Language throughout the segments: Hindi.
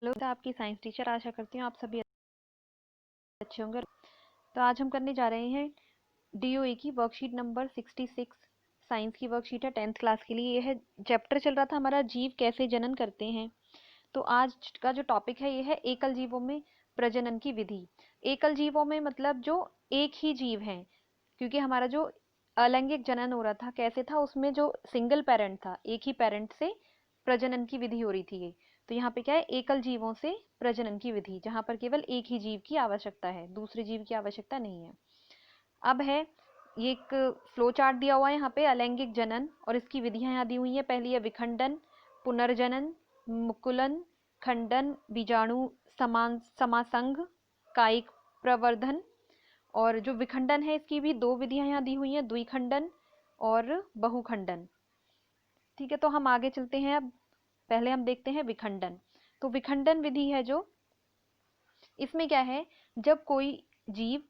हेलो, तो आपकी साइंस टीचर। आशा करती हूँ आप सभी अच्छे होंगे। तो आज हम करने जा रहे हैं डीओई की वर्कशीट नंबर 66। साइंस की वर्कशीट है 10th क्लास के लिए। यह चैप्टर चल रहा था हमारा, जीव कैसे जनन करते हैं। तो आज का जो टॉपिक है ये है एकल जीवों में प्रजनन की विधि। एकल जीवों में मतलब जो एक ही जीव है, क्योंकि हमारा जो अलैंगिक जनन हो रहा था कैसे था, उसमें जो सिंगल पेरेंट था, एक ही पेरेंट से प्रजनन की विधि हो रही थी ये। तो यहाँ पे क्या है, एकल जीवों से प्रजनन की विधि, जहाँ पर केवल एक ही जीव की आवश्यकता है, दूसरे जीव की आवश्यकता नहीं है। अब है ये एक फ्लो चार्ट दिया हुआ है यहाँ पे अलैंगिक जनन, और इसकी विधियां यहाँ दी हुई हैं। पहली है विखंडन, पुनर्जनन, मुकुलन, खंडन, बीजाणु समासंग, कायिक प्रवर्धन। और जो विखंडन है इसकी भी दो विधियां यहाँ दी हुई हैं, द्विखंडन और बहुखंडन। ठीक है, तो हम आगे चलते हैं। अब पहले हम देखते हैं विखंडन। तो विखंडन विधि है जो, इसमें क्या है, जब कोई जीव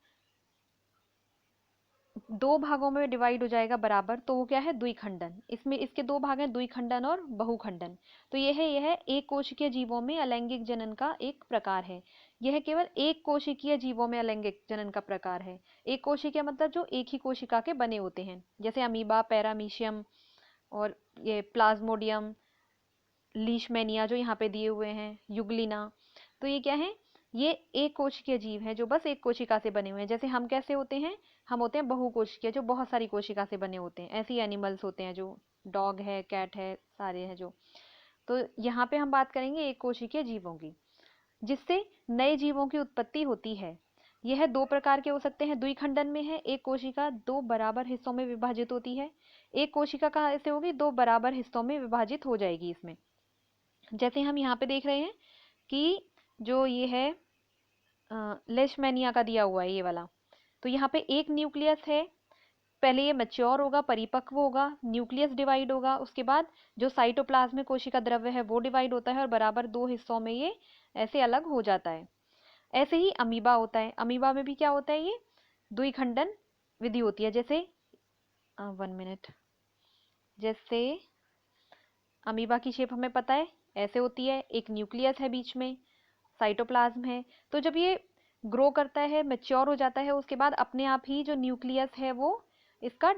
दो भागों में डिवाइड हो जाएगा बराबर, तो वो क्या है, द्विखंडन। इसमें इसके दो भाग हैं, द्विखंडन और बहुखंडन। तो यह एक कोशिकीय जीवों में अलैंगिक जनन का एक प्रकार है। यह केवल एक कोशिकीय जीवों में अलैंगिक जनन का प्रकार है। एक कोशिकीय मतलब जो एक ही कोशिका के बने होते हैं, जैसे अमीबा, पैरामीशियम और ये प्लाज्मोडियम, लीशमैनिया जो यहाँ पे दिए हुए हैं, युगलिना। तो ये क्या है, ये एक कोशिकीय जीव है जो बस एक कोशिका से बने हुए हैं। जैसे हम कैसे होते हैं, हम होते हैं बहुकोशिकीय, जो बहुत सारी कोशिका से बने होते हैं। ऐसे ही एनिमल्स होते हैं, जो डॉग है, कैट है, सारे हैं जो। तो यहाँ पे हम बात करेंगे एक कोशिकीय जीवों की, जिससे नए जीवों की उत्पत्ति होती है। यह दो प्रकार के हो सकते हैं। द्विखंडन में है, एक कोशिका दो बराबर हिस्सों में विभाजित होती है। एक कोशिका कहाँ ऐसे होगी, दो बराबर हिस्सों में विभाजित हो जाएगी इसमें। जैसे हम यहाँ पे देख रहे हैं कि जो ये है लेशमैनिया का दिया हुआ है ये वाला। तो यहाँ पे एक न्यूक्लियस है, पहले ये मैच्योर होगा, परिपक्व होगा, न्यूक्लियस डिवाइड होगा, उसके बाद जो साइटोप्लाज्म में कोशिका द्रव्य है वो डिवाइड होता है और बराबर दो हिस्सों में ये ऐसे अलग हो जाता है। ऐसे ही अमीबा होता है। अमीबा में भी क्या होता है, ये द्विखंडन विधि होती है। जैसे 1 मिनट, जैसे अमीबा की शेप हमें पता है ऐसे होती है, एक न्यूक्लियस है बीच में, साइटोप्लाज्म है। तो जब ये ग्रो करता है, मैच्योर हो जाता है, उसके बाद अपने आप ही जो न्यूक्लियस है वो इसका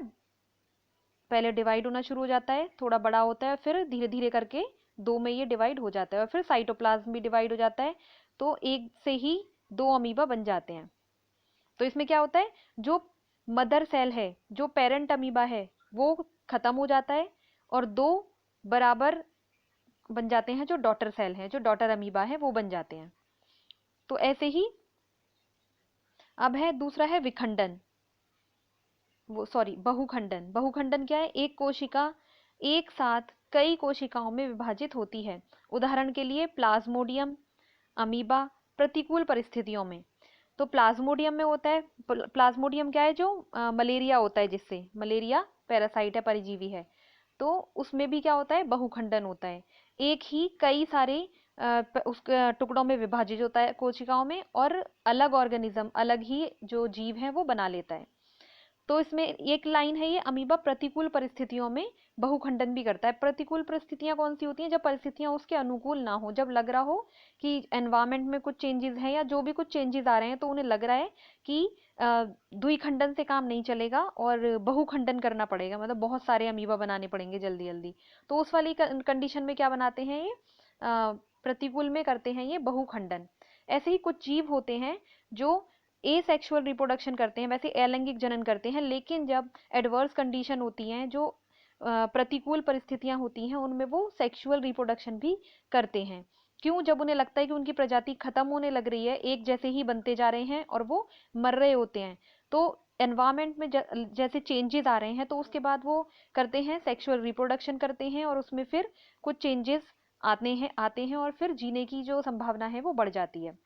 पहले डिवाइड होना शुरू हो जाता है, थोड़ा बड़ा होता है, फिर धीरे धीरे करके दो में ये डिवाइड हो जाता है, और फिर साइटोप्लाज्म भी डिवाइड हो जाता है। तो एक से ही दो अमीबा बन जाते हैं। तो इसमें क्या होता है, जो मदर सेल है, जो पेरेंट अमीबा है, वो खत्म हो जाता है, और दो बराबर बन जाते हैं जो डॉटर सेल है, जो डॉटर अमीबा है, वो बन जाते हैं। तो ऐसे ही अब है दूसरा है विखंडन, वो सॉरी बहुखंडन। बहुखंडन क्या है, एक कोशिका एक साथ कई कोशिकाओं में विभाजित होती है। उदाहरण के लिए प्लाज्मोडियम, अमीबा, प्रतिकूल परिस्थितियों में। तो प्लाज्मोडियम में होता है, प्लाज्मोडियम क्या है, जो मलेरिया होता है, जिससे मलेरिया पैरासाइट है, परजीवी है। तो उसमें भी क्या होता है, बहुखंडन होता है। एक ही कई सारे उस टुकड़ों में विभाजित होता है कोशिकाओं में, और अलग ऑर्गेनिज्म, अलग ही जो जीव है वो बना लेता है। तो इसमें एक लाइन है, ये अमीबा प्रतिकूल परिस्थितियों में बहुखंडन भी करता है। प्रतिकूल परिस्थितियां कौन सी होती हैं, जब परिस्थितियां उसके अनुकूल ना हो, जब लग रहा हो कि एनवायरमेंट में कुछ चेंजेस हैं, या जो भी कुछ चेंजेस आ रहे हैं, तो उन्हें लग रहा है कि द्विखंडन से काम नहीं चलेगा और बहुखंडन करना पड़ेगा, मतलब बहुत सारे अमीबा बनाने पड़ेंगे जल्दी जल्दी। तो उस वाली कंडीशन में क्या बनाते हैं ये, प्रतिकूल में करते हैं ये बहुखंडन। ऐसे ही कुछ जीव होते हैं जो एसेक्सुअल रिप्रोडक्शन करते हैं, वैसे अलैंगिक जनन करते हैं, लेकिन जब एडवर्स कंडीशन होती हैं, जो प्रतिकूल परिस्थितियां होती हैं, उनमें वो सेक्सुअल रिप्रोडक्शन भी करते हैं। क्यों, जब उन्हें लगता है कि उनकी प्रजाति खत्म होने लग रही है, एक जैसे ही बनते जा रहे हैं और वो मर रहे होते हैं, तो एनवायरमेंट में जैसे चेंजेस आ रहे हैं, तो उसके बाद वो करते हैं सेक्सुअल रिप्रोडक्शन करते हैं, और उसमें फिर कुछ चेंजेस आते हैं और फिर जीने की जो संभावना है वो बढ़ जाती है।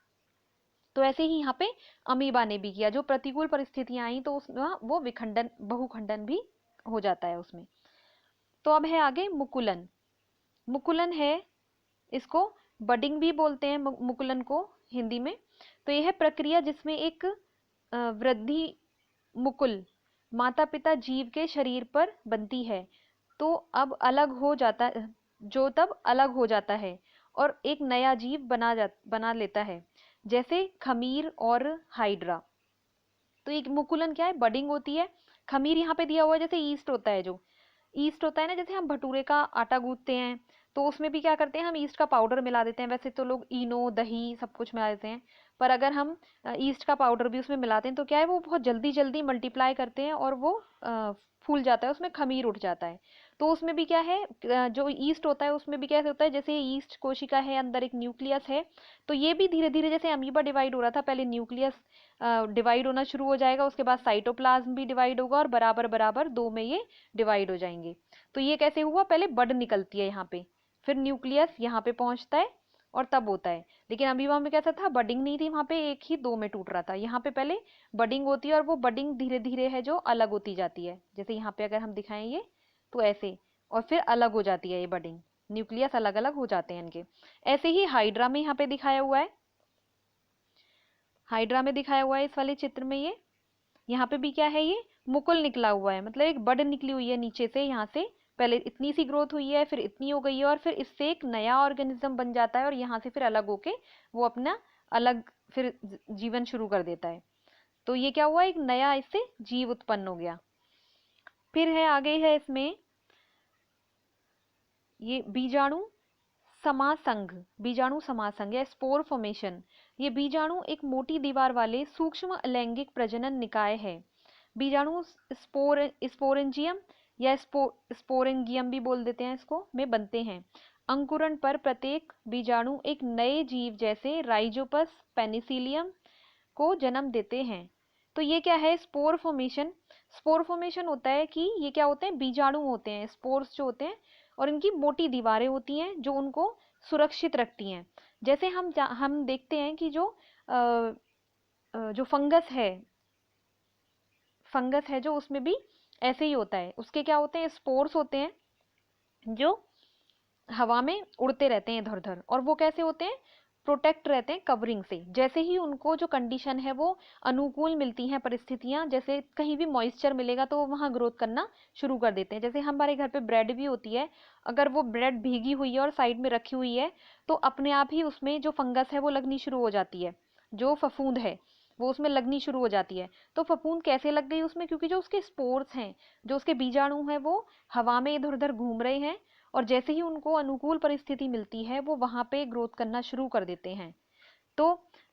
तो ऐसे ही यहाँ पे अमीबा ने भी किया, जो प्रतिकूल परिस्थितियां आई तो उसमें वो विखंडन बहुखंडन भी हो जाता है उसमें। तो अब है आगे मुकुलन। मुकुलन है, इसको बडिंग भी बोलते हैं मुकुलन को हिंदी में। तो यह है प्रक्रिया जिसमें एक वृद्धि मुकुल माता पिता जीव के शरीर पर बनती है, तो अब अलग हो जाता जो तब अलग हो जाता है, और एक नया जीव बना लेता है, जैसे खमीर और हाइड्रा। तो एक मुकुलन क्या है, बडिंग होती है। खमीर यहाँ पे दिया हुआ है, जैसे ईस्ट होता है, जो ईस्ट होता है ना, जैसे हम भटूरे का आटा गूंथते हैं तो उसमें भी क्या करते हैं, हम ईस्ट का पाउडर मिला देते हैं। वैसे तो लोग इनो दही सब कुछ मिला देते हैं, पर अगर हम ईस्ट का पाउडर भी उसमें मिलाते हैं तो क्या है, वो बहुत जल्दी जल्दी मल्टीप्लाई करते हैं और वो फूल जाता है, उसमें खमीर उठ जाता है। तो उसमें भी क्या है, जो ईस्ट होता है उसमें भी कैसे होता है, जैसे ईस्ट कोशिका है, अंदर एक न्यूक्लियस है, तो ये भी धीरे धीरे जैसे अमीबा डिवाइड हो रहा था, पहले न्यूक्लियस डिवाइड होना शुरू हो जाएगा, उसके बाद साइटोप्लाज्म भी डिवाइड होगा और बराबर बराबर दो में ये डिवाइड हो जाएंगे। तो ये कैसे हुआ, पहले बड निकलती है यहाँ पे, फिर न्यूक्लियस यहाँ पे पहुंचता है और तब होता है। लेकिन अमीबा में कैसा था, बडिंग नहीं थी वहां पे, एक ही दो में टूट रहा था। यहाँ पे पहले बडिंग होती है और वो बडिंग धीरे धीरे है जो अलग होती जाती है, जैसे यहाँ पे अगर हम दिखाएं ये तो ऐसे, और फिर अलग हो जाती है ये बडिंग, न्यूक्लियस अलग अलग हो जाते हैं इनके। ऐसे ही हाइड्रा में यहाँ पे दिखाया हुआ है, हाइड्रा में दिखाया हुआ है इस वाले चित्र में, ये यहाँ पे भी क्या है, ये मुकुल निकला हुआ है, मतलब एक बड निकली हुई है नीचे से, यहाँ से पहले इतनी सी ग्रोथ हुई है, फिर इतनी हो गई है, और फिर इससे एक नया ऑर्गेनिज्म बन जाता है और यहाँ से फिर अलग होके वो अपना अलग फिर जीवन शुरू कर देता है। तो ये क्या हुआ, एक नया इससे जीव उत्पन्न हो गया। फिर है आगे है इसमें ये बीजाणु समासंघ, बीजाणु समासंघ या स्पोर फॉर्मेशन। ये बीजाणु एक मोटी दीवार वाले सूक्ष्म अलैंगिक प्रजनन निकाय है। बीजाणु स्पोरेंजियम या स्पोरेंगियम भी बोल देते हैं इसको, में बनते हैं। अंकुरण पर प्रत्येक बीजाणु एक नए जीव जैसे राइजोपस पेनिसिलियम को जन्म देते हैं। तो ये क्या है, स्पोर फॉर्मेशन। स्पोर फॉर्मेशन होता है कि ये क्या होते हैं, बीजाणु होते हैं, स्पोर्स जो होते हैं, और इनकी मोटी दीवारें होती हैं जो उनको सुरक्षित रखती हैं। जैसे हम देखते हैं कि जो फंगस है जो उसमें भी ऐसे ही होता है, उसके क्या होते हैं, स्पोर्स होते हैं जो हवा में उड़ते रहते हैं इधर उधर, और वो कैसे होते हैं, प्रोटेक्ट रहते हैं कवरिंग से। जैसे ही उनको जो कंडीशन है वो अनुकूल मिलती हैं परिस्थितियां, जैसे कहीं भी मॉइस्चर मिलेगा तो वो वहाँ ग्रोथ करना शुरू कर देते हैं। जैसे हमारे घर पे ब्रेड भी होती है, अगर वो ब्रेड भीगी हुई है और साइड में रखी हुई है तो अपने आप ही उसमें जो फंगस है वो लगनी शुरू हो जाती है, जो फफूंद है वो उसमें लगनी शुरू हो जाती है। तो फफूंद कैसे लग गई उसमें, क्योंकि जो उसके स्पोर्स हैं, जो उसके बीजाणु हैं, वो हवा में इधर उधर घूम रहे हैं, और जैसे ही उनको अनुकूल परिस्थिति मिलती है वो वहां पे ग्रोथ करना शुरू कर देते हैं। तो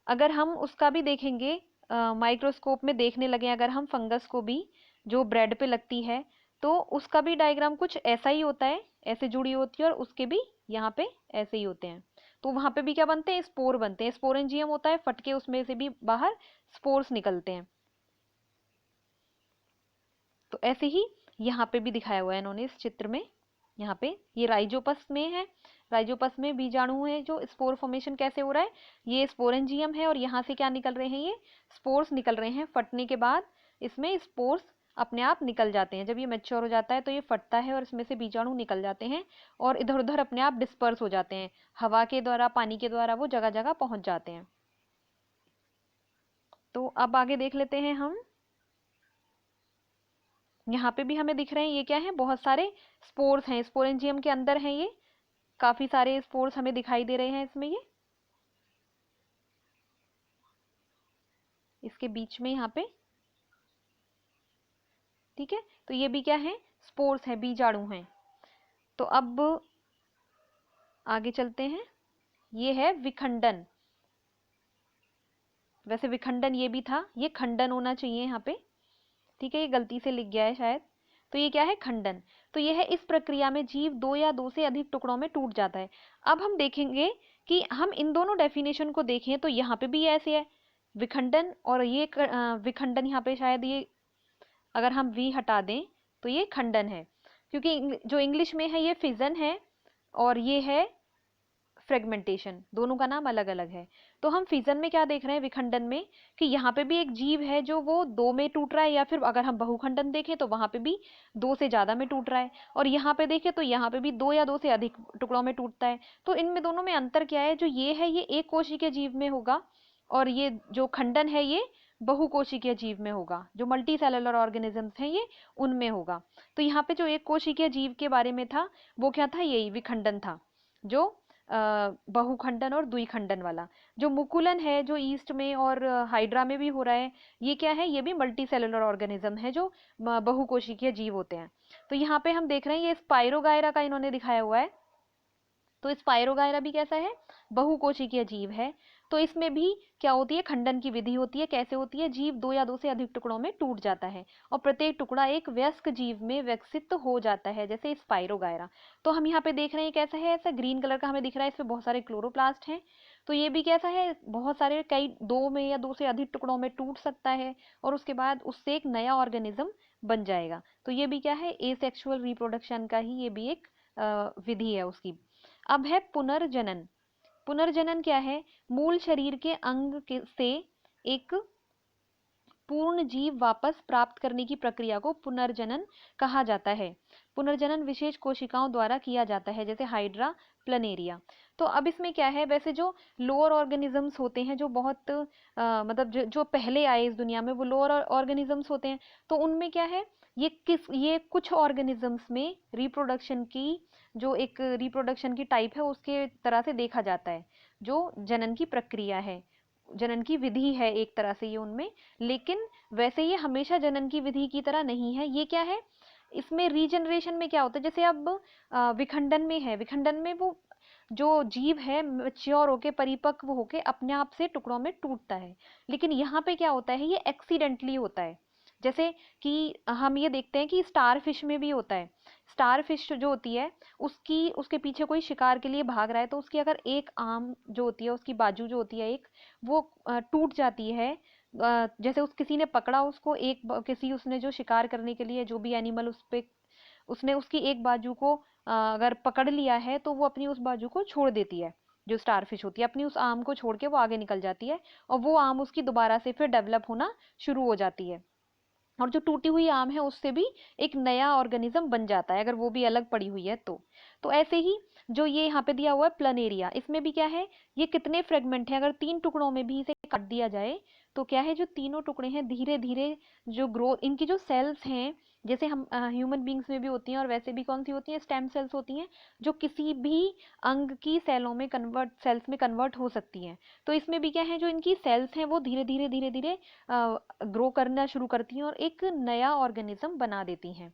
अगर हम उसका भी देखेंगे, माइक्रोस्कोप में देखने लगे अगर हम फंगस को भी, जो ब्रेड पे लगती है, तो उसका भी डायग्राम कुछ ऐसा ही होता है, ऐसे जुड़ी होती है, और उसके भी यहाँ पे ऐसे ही होते हैं। तो वहां पे भी क्या बनते हैं, स्पोर बनते हैं, स्पोरेंजियम होता है, फटके उसमें से भी बाहर स्पोर्स निकलते हैं। तो ऐसे ही यहाँ पे भी दिखाया हुआ है इन्होंने इस चित्र में। यहाँ पे ये राइजोपस में है, राइजोपस में बीजाणु है, जो स्पोर फॉर्मेशन कैसे हो रहा है, ये स्पोरेंजियम है और यहाँ से क्या निकल रहे हैं, ये स्पोर्स निकल रहे हैं। फटने के बाद इसमें स्पोर्स अपने आप निकल जाते हैं, जब ये मैच्योर हो जाता है तो ये फटता है और इसमें से बीजाणु निकल जाते हैं और इधर उधर अपने आप डिस्पर्स हो जाते हैं, हवा के द्वारा पानी के द्वारा वो जगह जगह पहुंच जाते हैं। तो अब आगे देख लेते हैं हम, यहाँ पे भी हमें दिख रहे हैं, ये क्या है, बहुत सारे स्पोर्स हैं, स्पोरेंजियम के अंदर हैं ये, काफी सारे स्पोर्स हमें दिखाई दे रहे हैं इसमें, ये इसके बीच में यहाँ पे, ठीक है। तो ये भी क्या है, स्पोर्स हैं, बीजाणु हैं। तो अब आगे चलते हैं, ये है विखंडन। वैसे विखंडन ये भी था, ये खंडन होना चाहिए यहाँ पे, ठीक है, ये गलती से लिख गया है शायद। तो ये क्या है, खंडन। तो ये है, इस प्रक्रिया में जीव दो या दो से अधिक टुकड़ों में टूट जाता है। अब हम देखेंगे कि हम इन दोनों डेफिनेशन को देखें तो यहाँ पे भी ऐसे है विखंडन, और ये विखंडन यहाँ पे शायद ये अगर हम वी हटा दें तो ये खंडन है, क्योंकि जो इंग्लिश में है ये फिजन है और ये है फ्रेगमेंटेशन, दोनों का नाम अलग अलग है। तो हम फिजन में क्या देख रहे हैं, विखंडन में, कि यहाँ पे भी एक जीव है जो वो दो में टूट रहा है, या फिर अगर हम बहुखंडन देखें तो वहां पे भी दो से ज्यादा में टूट रहा है, और यहाँ पे देखें तो यहाँ पे भी दो या दो से अधिक टुकड़ों में टूटता है। तो इनमें दोनों में अंतर क्या है, जो ये है ये एक कोशिकीय जीव में होगा, और ये जो खंडन है ये बहुकोशिकीय जीव में होगा, जो मल्टी सेलुलर ऑर्गेनिजम्स हैं ये उनमें होगा। तो यहाँ पे जो एक कोशिकीय जीव के बारे में था वो क्या था, यही विखंडन था, जो बहुखंडन और द्विखंडन वाला। जो मुकुलन है जो ईस्ट में और हाइड्रा में भी हो रहा है, ये क्या है, ये भी मल्टी सेलुलर ऑर्गेनिज्म है जो बहुकोशिकीय जीव होते हैं। तो यहाँ पे हम देख रहे हैं ये स्पाइरोगायरा का इन्होंने दिखाया हुआ है। तो स्पाइरोगायरा भी कैसा है, बहुकोशिकीय जीव है। तो इसमें भी क्या होती है, खंडन की विधि होती है। कैसे होती है, जीव दो या दो से अधिक टुकड़ों में टूट जाता है और प्रत्येक टुकड़ा एक वयस्क जीव में विकसित हो जाता है, जैसे स्पाइरोगायरा। तो हम यहाँ पे देख रहे हैं कैसा है, ऐसा ग्रीन कलर का हमें दिख रहा है, इसमें बहुत सारे क्लोरोप्लास्ट हैं। तो ये भी कैसा है, बहुत सारे कई दो में या दो से अधिक टुकड़ों में टूट सकता है और उसके बाद उससे एक नया ऑर्गेनिज्म बन जाएगा। तो ये भी क्या है, एसेक्सुअल रिप्रोडक्शन का ही ये भी एक विधि है उसकी। अब है पुनर्जनन। पुनर्जनन क्या है, मूल शरीर के अंग से एक पूर्ण जीव वापस प्राप्त करने की प्रक्रिया को पुनर्जनन कहा जाता है। पुनर्जनन विशेष कोशिकाओं द्वारा किया जाता है, जैसे हाइड्रा प्लनेरिया। तो अब इसमें क्या है, वैसे जो लोअर ऑर्गेनिजम्स होते हैं जो बहुत मतलब जो पहले आए इस दुनिया में, वो लोअर ऑर्गेनिजम्स होते हैं। तो उनमें क्या है, ये कुछ ऑर्गेनिजम्स में रिप्रोडक्शन की जो एक रिप्रोडक्शन की टाइप है उसके तरह से देखा जाता है, जो जनन की प्रक्रिया है, जनन की विधि है एक तरह से ये उनमें। लेकिन वैसे ये हमेशा जनन की विधि की तरह नहीं है। ये क्या है, इसमें रीजनरेशन में क्या होता है, जैसे अब विखंडन में है, विखंडन में वो जो जीव है मैच्योर होके परिपक्व होके अपने आप से टुकड़ों में टूटता है। लेकिन यहाँ पे क्या होता है, ये एक्सीडेंटली होता है। जैसे कि हम ये देखते हैं कि स्टार फिश में भी होता है। स्टार फिश जो होती है उसकी उसके पीछे कोई शिकार के लिए भाग रहा है, तो उसकी अगर एक आर्म जो होती है, उसकी बाजू जो होती है एक, वो टूट जाती है। जैसे उस किसी ने पकड़ा उसको, किसी उसने जो शिकार करने के लिए जो भी एनिमल उस पे उसने उसकी एक बाजू को अगर पकड़ लिया है तो वो अपनी उस बाजू को छोड़ देती है। जो स्टारफिश होती है अपनी उस आर्म को छोड़ के वो आगे निकल जाती है और वो आर्म उसकी दोबारा से फिर डेवलप होना शुरू हो जाती है। और जो टूटी हुई आम है उससे भी एक नया ऑर्गेनिज्म बन जाता है, अगर वो भी अलग पड़ी हुई है तो ऐसे ही जो ये यहाँ पे दिया हुआ है प्लनेरिया, इसमें भी क्या है, ये कितने फ्रेगमेंट हैं, अगर 3 टुकड़ों में भी इसे काट दिया जाए तो क्या है, जो तीनों टुकड़े हैं धीरे धीरे जो ग्रोथ इनकी जो सेल्स हैं, जैसे हम ह्यूमन बींग्स में भी होती हैं और वैसे भी कौन सी होती हैं, स्टेम सेल्स होती हैं, जो किसी भी अंग की सेल्स में कन्वर्ट हो सकती हैं। तो इसमें भी क्या है, जो इनकी सेल्स हैं वो धीरे धीरे ग्रो करना शुरू करती हैं और एक नया ऑर्गेनिज्म बना देती हैं।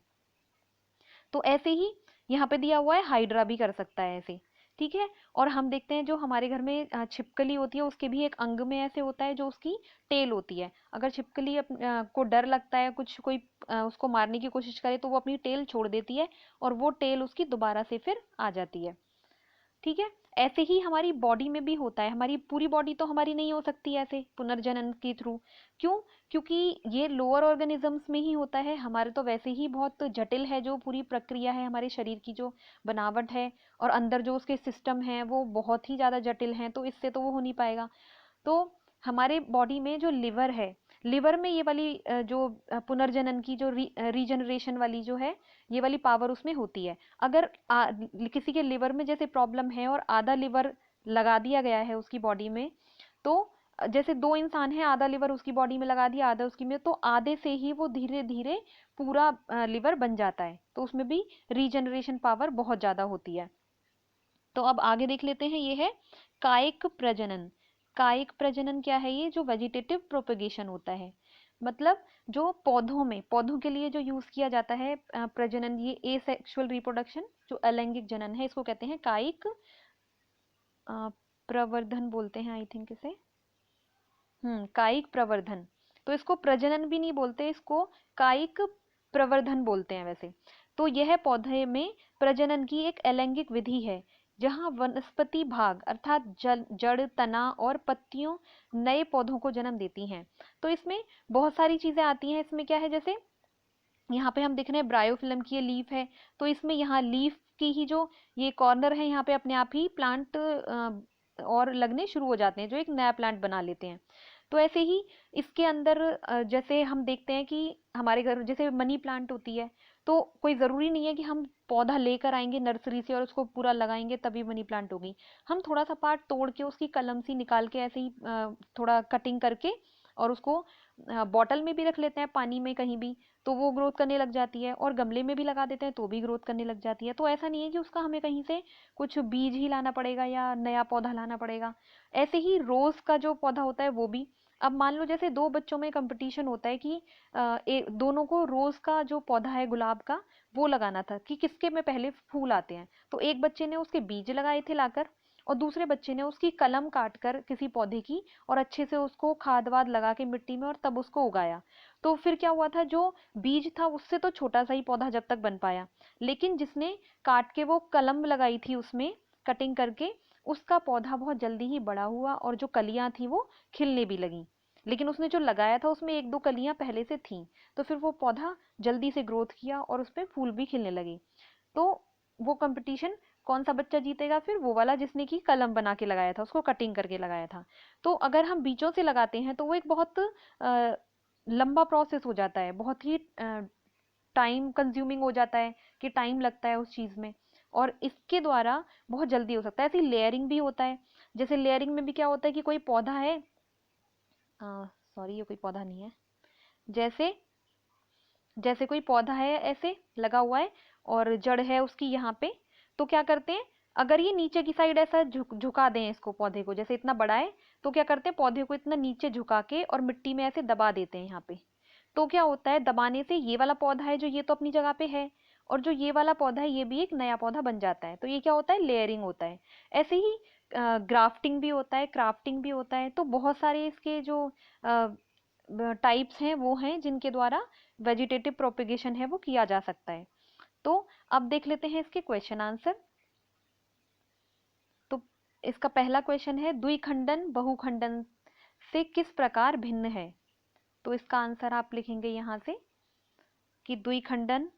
तो ऐसे ही यहाँ पे दिया हुआ है हाइड्रा भी कर सकता है ऐसे, ठीक है। और हम देखते हैं जो हमारे घर में छिपकली होती है उसके भी एक अंग में ऐसे होता है जो उसकी टेल होती है। अगर छिपकली को डर लगता है, कुछ कोई उसको मारने की कोशिश करे, तो वो अपनी टेल छोड़ देती है और वो टेल उसकी दोबारा से फिर आ जाती है, ठीक है। ऐसे ही हमारी बॉडी में भी होता है। हमारी पूरी बॉडी तो हमारी नहीं हो सकती ऐसे पुनर्जनन के थ्रू, क्यों, क्योंकि ये लोअर ऑर्गेनिजम्स में ही होता है। हमारे तो वैसे ही बहुत जटिल है जो पूरी प्रक्रिया है, हमारे शरीर की जो बनावट है और अंदर जो उसके सिस्टम है वो बहुत ही ज़्यादा जटिल हैं, तो इससे तो वो हो नहीं पाएगा। तो हमारे बॉडी में जो लिवर है, लिवर में ये वाली जो पुनर्जनन की जो रीजनरेशन वाली जो है, ये वाली पावर उसमें होती है। अगर किसी के लिवर में जैसे प्रॉब्लम है और आधा लिवर लगा दिया गया है उसकी बॉडी में, तो जैसे 2 इंसान हैं, आधा लिवर उसकी बॉडी में लगा दिया आधा उसकी में, तो आधे से ही वो धीरे धीरे पूरा लिवर बन जाता है। तो उसमें भी रीजनरेशन पावर बहुत ज़्यादा होती है। तो अब आगे देख लेते हैं, ये है कायिक प्रजनन। कायिक प्रजनन क्या है, ये जो वेजिटेटिव प्रोपेगेशन होता है, मतलब जो पौधों के लिए जो यूज किया जाता है प्रजनन, ये एसेक्सुअल रिप्रोडक्शन जो अलैंगिक जनन है, इसको कहते हैं कायिक प्रवर्धन बोलते हैं आई थिंक इसे, कायिक प्रवर्धन। तो इसको प्रजनन भी नहीं बोलते, इसको कायिक प्रवर्धन बोलते हैं वैसे। तो यह पौधे में प्रजनन की एक अलैंगिक विधि है, जहाँ वनस्पति भाग अर्थात जड़, तना और पत्तियों नए पौधों को जन्म देती हैं। तो इसमें बहुत सारी चीजें आती हैं। इसमें क्या है, जैसे यहाँ पे हम देख रहे हैं ब्रायोफिल्म की ये लीफ है, तो इसमें यहाँ लीफ की ही जो ये कॉर्नर है, यहाँ पे अपने आप ही प्लांट और लगने शुरू हो जाते हैं, जो एक नया प्लांट बना लेते हैं। तो ऐसे ही इसके अंदर जैसे हम देखते हैं कि हमारे घर जैसे मनी प्लांट होती है, तो कोई ज़रूरी नहीं है कि हम पौधा लेकर आएंगे नर्सरी से और उसको पूरा लगाएंगे तभी मनी प्लांट होगी। हम थोड़ा सा पार्ट तोड़ के उसकी कलम सी निकाल के ऐसे ही थोड़ा कटिंग करके और उसको बॉटल में भी रख लेते हैं, पानी में कहीं भी, तो वो ग्रोथ करने लग जाती है, और गमले में भी लगा देते हैं तो भी ग्रोथ करने लग जाती है। तो ऐसा नहीं है कि उसका हमें कहीं से कुछ बीज ही लाना पड़ेगा या नया पौधा लाना पड़ेगा। ऐसे ही रोज का जो पौधा होता है वो भी, अब मान लो जैसे दो बच्चों में कंपटीशन होता है कि दोनों को रोज का जो पौधा है गुलाब का वो लगाना था कि किसके में पहले फूल आते हैं। तो एक बच्चे ने उसके बीज लगाए थे लाकर, और दूसरे बच्चे ने उसकी कलम काट कर किसी पौधे की, और अच्छे से उसको खाद वाद लगा के मिट्टी में, और तब उसको उगाया। तो फिर क्या हुआ था, जो बीज था उससे तो छोटा सा ही पौधा जब तक बन पाया, लेकिन जिसने काट के वो कलम लगाई थी उसमें कटिंग करके, उसका पौधा बहुत जल्दी ही बड़ा हुआ, और जो कलियां थी वो खिलने भी लगी। लेकिन उसने जो लगाया था उसमें एक दो कलियां पहले से थीं, तो फिर वो पौधा जल्दी से ग्रोथ किया और उसमें फूल भी खिलने लगे। तो वो कंपटीशन कौन सा बच्चा जीतेगा, फिर वो वाला जिसने की कलम बना के लगाया था, उसको कटिंग करके लगाया था। तो अगर हम बीजों से लगाते हैं तो वो एक बहुत लंबा प्रोसेस हो जाता है, बहुत ही टाइम कंज्यूमिंग हो जाता है, कि टाइम लगता है उस चीज में। और इसके द्वारा बहुत जल्दी हो सकता है। ऐसे लेयरिंग भी होता है, जैसे लेयरिंग में भी क्या होता है कि कोई पौधा है, सॉरी ये कोई पौधा नहीं है, जैसे जैसे कोई पौधा है ऐसे लगा हुआ है और जड़ है उसकी यहाँ पे, तो क्या करते हैं, अगर ये नीचे की साइड ऐसा झुका दें इसको, पौधे को, जैसे इतना बड़ा है, तो क्या करते हैं पौधे को इतना नीचे झुका के और मिट्टी में ऐसे दबा देते हैं यहाँ पे। तो क्या होता है, दबाने से ये वाला पौधा है जो ये तो अपनी जगह पे है, और जो ये वाला पौधा है ये भी एक नया पौधा बन जाता है। तो ये क्या होता है, लेयरिंग होता है। ऐसे ही ग्राफ्टिंग भी होता है, क्राफ्टिंग भी होता है। तो बहुत सारे इसके जो टाइप्स हैं वो हैं जिनके द्वारा वेजिटेटिव प्रोपिगेशन है वो किया जा सकता है। तो अब देख लेते हैं इसके क्वेश्चन आंसर। तो इसका पहला क्वेश्चन है, द्विखंडन बहुखंडन से किस प्रकार भिन्न है। तो इसका आंसर आप लिखेंगे यहाँ से कि द्विखंडन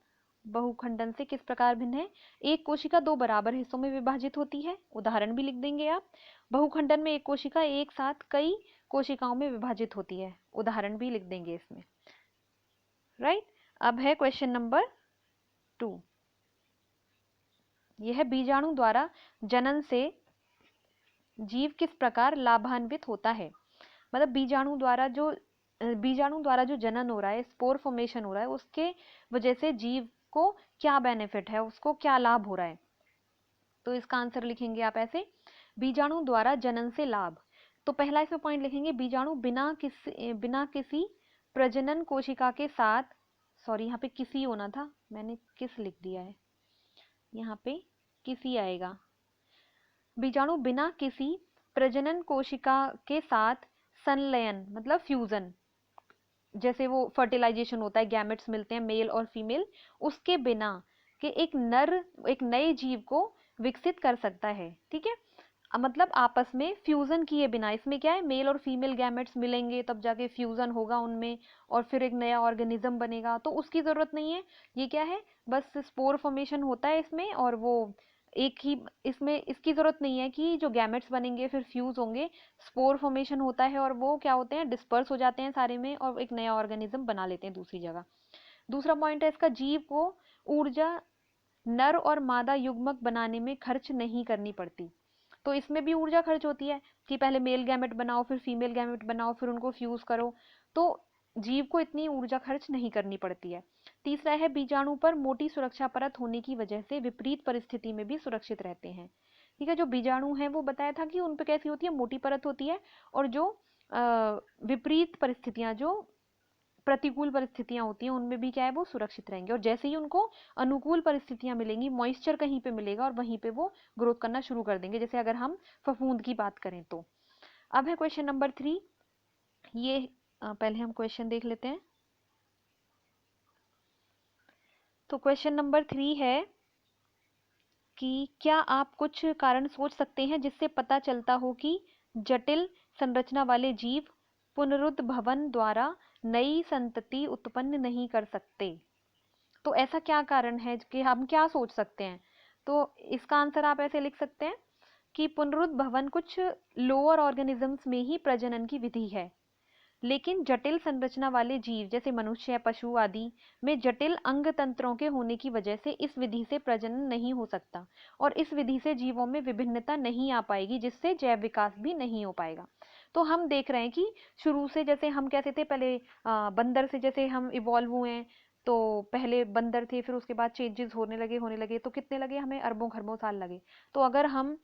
बहुखंडन से किस प्रकार भिन्न है। एक कोशिका दो बराबर हिस्सों में विभाजित होती है, उदाहरण भी लिख देंगे आप। बहुखंडन में एक कोशिका एक साथ कई कोशिकाओं में विभाजित होती है, उदाहरण भी लिख देंगे इसमें। राइट। अब है क्वेश्चन नंबर 2। यह है, बीजाणु द्वारा जनन से जीव किस प्रकार लाभान्वित होता है। मतलब बीजाणु द्वारा जो जनन हो रहा है, स्पोर फॉर्मेशन हो रहा है, उसके वजह से जीव को क्या बेनिफिट है, उसको क्या लाभ हो रहा है। तो इसका आंसर लिखेंगे आप ऐसे, बीजाणु द्वारा जनन से लाभ। तो पहला इसमें पॉइंट लिखेंगे, बीजाणु बिना किसी प्रजनन कोशिका के साथ, सॉरी यहाँ पे किसी होना था, मैंने किस लिख दिया है, यहाँ पे किसी आएगा। बीजाणु बिना किसी प्रजनन कोशिका के साथ संलयन मतलब फ्यूजन, जैसे वो फर्टिलाइजेशन होता है, गैमेट्स मिलते हैं मेल और फीमेल, उसके बिना के एक नए जीव को विकसित कर सकता है। ठीक है, मतलब आपस में फ्यूजन किए बिना, इसमें क्या है, मेल और फीमेल गैमेट्स मिलेंगे तब जाके फ्यूजन होगा उनमें, और फिर एक नया ऑर्गेनिज्म बनेगा। तो उसकी जरूरत नहीं है, ये क्या है, बस स्पोर फॉर्मेशन होता है इसमें, और वो एक ही, इसमें इसकी जरूरत नहीं है कि जो गैमेट्स बनेंगे फिर फ्यूज होंगे। स्पोर फॉर्मेशन होता है और वो क्या होते हैं, डिस्पर्स हो जाते हैं सारे में, और एक नया ऑर्गेनिज्म बना लेते हैं दूसरी जगह। दूसरा पॉइंट है इसका, जीव को ऊर्जा नर और मादा युग्मक बनाने में खर्च नहीं करनी पड़ती। तो इसमें भी ऊर्जा खर्च होती है कि पहले मेल गैमेट बनाओ, फिर फीमेल गैमेट बनाओ, फिर उनको फ्यूज करो। तो जीव को इतनी ऊर्जा खर्च नहीं करनी पड़ती है। तीसरा है, बीजाणु पर मोटी सुरक्षा परत होने की वजह से विपरीत परिस्थिति में भी सुरक्षित रहते हैं। ठीक है, जो बीजाणु है वो बताया था कि उन पे कैसी होती है, मोटी परत होती है, और जो विपरीत परिस्थितियां, जो प्रतिकूल परिस्थितियां होती हैं, उनमें भी क्या है, वो सुरक्षित रहेंगे। और जैसे ही उनको अनुकूल परिस्थितियां मिलेंगी, मॉइस्चर कहीं पे मिलेगा और वहीं पे वो ग्रोथ करना शुरू कर देंगे, जैसे अगर हम फफूंद की बात करें तो। अब है क्वेश्चन नंबर 3। ये पहले हम क्वेश्चन देख लेते हैं। तो क्वेश्चन नंबर 3 है कि क्या आप कुछ कारण सोच सकते हैं जिससे पता चलता हो कि जटिल संरचना वाले जीव पुनरुद्भवन द्वारा नई संतति उत्पन्न नहीं कर सकते। तो ऐसा क्या कारण है कि हम क्या सोच सकते हैं। तो इसका आंसर आप ऐसे लिख सकते हैं कि पुनरुद्भवन कुछ लोअर ऑर्गेनिजम्स में ही प्रजनन की विधि है। लेकिन जटिल संरचना वाले जीव जैसे मनुष्य, पशु आदि में जटिल अंग तंत्रों के होने की वजह से इस विधि से प्रजनन नहीं हो सकता और इस विधि से जीवों में विभिन्नता नहीं आ पाएगी, जिससे जैव विकास भी नहीं हो पाएगा। तो हम देख रहे हैं कि शुरू से जैसे हम कैसे थे पहले, बंदर से जैसे हम इवॉल्व हुए हैं, तो पहले बंदर थे, फिर उसके बाद चेंजेस होने लगे तो कितने लगे, हमें अरबों खरबों साल लगे। तो अगर हम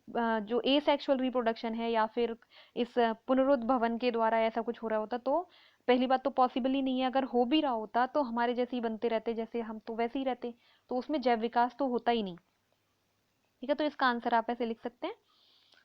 जो एसेक्सुअल रिप्रोडक्शन है या फिर इस पुनरुद्भवन के द्वारा ऐसा कुछ हो रहा होता, तो पहली बात तो पॉसिबल ही नहीं है। अगर हो भी रहा होता तो हमारे जैसे ही बनते रहते, जैसे हम तो वैसे ही रहते, तो उसमें जैव विकास तो होता ही नहीं। ठीक है, तो इसका आंसर आप ऐसे लिख सकते हैं।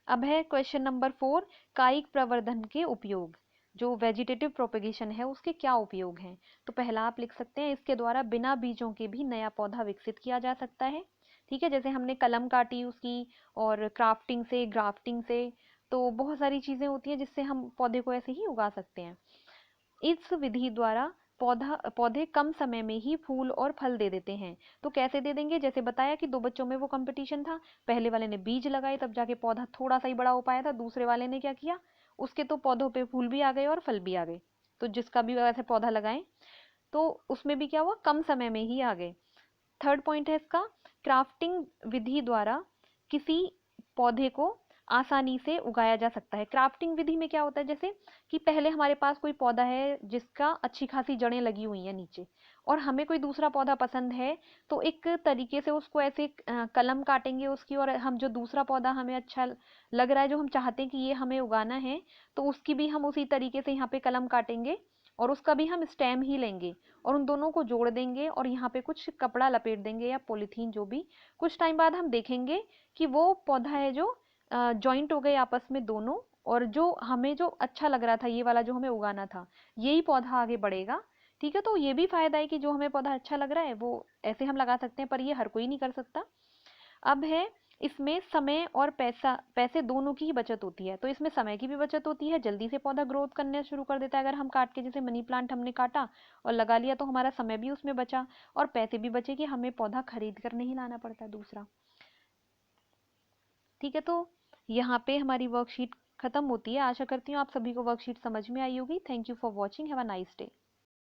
अब है क्वेश्चन नंबर 4, कायिक प्रवर्धन के उपयोग। जो वेजिटेटिव प्रोपेगेशन है उसके क्या उपयोग हैं? तो पहला आप लिख सकते हैं, इसके द्वारा बिना बीजों के भी नया पौधा विकसित किया जा सकता है। ठीक है, जैसे हमने कलम काटी उसकी, और क्राफ्टिंग से, ग्राफ्टिंग से, तो बहुत सारी चीजें होती हैं जिससे हम पौधे को ऐसे ही उगा सकते हैं। इस विधि द्वारा पौधे कम समय में ही फूल और फल दे देते हैं। तो कैसे दे देंगे? जैसे बताया कि दो बच्चों में वो कंपटीशन था, पहले वाले ने बीज लगाए तब जाके पौधा थोड़ा सा ही बड़ा हो पाया था, दूसरे वाले ने क्या किया, उसके तो पौधों पे फूल भी आ गए और फल भी आ गए। तो जिसका भी वैसे पौधा लगाए तो उसमें भी क्या हुआ, कम समय में ही आ गए। थर्ड पॉइंट है इसका, क्राफ्टिंग विधि द्वारा किसी पौधे को आसानी से उगाया जा सकता है। क्राफ्टिंग विधि में क्या होता है, जैसे कि पहले हमारे पास कोई पौधा है जिसका अच्छी खासी जड़ें लगी हुई हैं नीचे, और हमें कोई दूसरा पौधा पसंद है, तो एक तरीके से उसको ऐसे कलम काटेंगे उसकी, और हम जो दूसरा पौधा हमें अच्छा लग रहा है, जो हम चाहते हैं कि ये हमें उगाना है, तो उसकी भी हम उसी तरीके से यहाँ पे कलम काटेंगे, और उसका भी हम स्टेम ही लेंगे और उन दोनों को जोड़ देंगे और यहाँ पे कुछ कपड़ा लपेट देंगे या पॉलीथीन, जो भी। कुछ टाइम बाद हम देखेंगे कि वो पौधा है जो जॉइंट हो गए आपस में दोनों, और जो हमें जो अच्छा लग रहा था, ये वाला जो हमें उगाना था, यही पौधा आगे बढ़ेगा। ठीक है, तो ये भी फायदा है कि जो हमें पौधा अच्छा लग रहा है वो ऐसे हम लगा सकते हैं, पर ये हर कोई नहीं कर सकता। अब है, इसमें समय और पैसे दोनों की ही बचत होती है। तो इसमें समय की भी बचत होती है, जल्दी से पौधा ग्रोथ करना शुरू कर देता है। अगर हम काट के, जैसे मनी प्लांट हमने काटा और लगा लिया, तो हमारा समय भी उसमें बचा और पैसे भी बचे कि हमें पौधा खरीद कर नहीं लाना पड़ता दूसरा। ठीक है, तो यहाँ पे हमारी वर्कशीट खत्म होती है। आशा करती हूँ आप सभी को वर्कशीट समझ में आई होगी। Thank you for watching, have a nice day.